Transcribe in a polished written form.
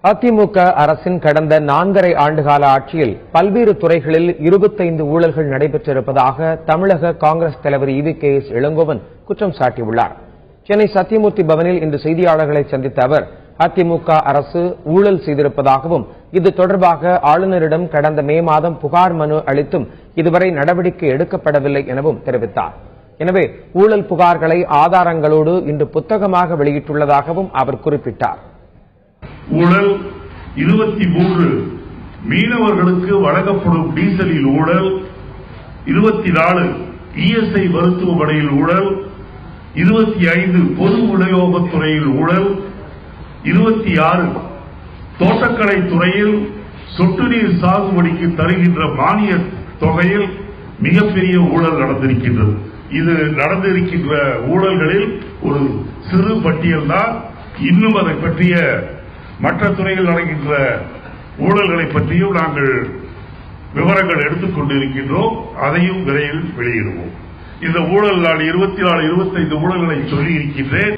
அதிமுக அரசின் கடந்த 4.5 ஆண்டுகால ஆட்சியில் பல்வேறு துறைகளில் 25 ஊழல்கள் நடைபெற்றிருப்பதாக தமிழக காங்கிரஸ் தலைவர் EVKS இளங்கோவன் குற்றம் சாட்டியுள்ளார். சென்னை சத்தியமூர்த்தி பவனில் இன்று செய்தியாளர்களை சந்தித்த அவர், அதிமுக அரசு ஊழல் செய்திருப்பதாகவும், இது தொடர்பாக ஆளுநரிடம் கடந்த மே மாதம் புகார் மனு அளித்தும் இதுவரை நடவடிக்கை எடுக்கப்படவில்லை எனவும் தெரிவித்தார். எனவே ஊழல் புகார்களை ஆதாரங்களோடு இன்று புத்தகமாக வெளியிட்டுள்ளதாகவும் அவர் குறிப்பிட்டார். ஊழல் 23 மீனவர்களுக்கு வழங்கப்படும் டீசலில் ஊழல், 24 ESI மருத்துவமனையில் ஊழல், 25 பொது விநியோகத்துறையில் ஊழல், 26 தோட்டக்கலை துறையில் சொட்டு நீர் சாகுபடிக்கு தருகின்ற மானிய தொகையில் மிகப்பெரிய ஊழல் நடந்திருக்கின்றது. இது நடந்திருக்கின்ற ஊழல்களில் ஒரு சிறு பட்டியல் தான். இன்னும் அதை பற்றிய மற்ற துறையில் நடக்கின்ற ஊழல்களை பற்றியும் நாங்கள் விவரங்கள் எடுத்துக் கொண்டிருக்கின்றோம். அதையும் விரைவில் வெளியிடுவோம். இந்த ஊழல் நான் 24, 25 ஊழல்களை சொல்லி இருக்கின்றேன்.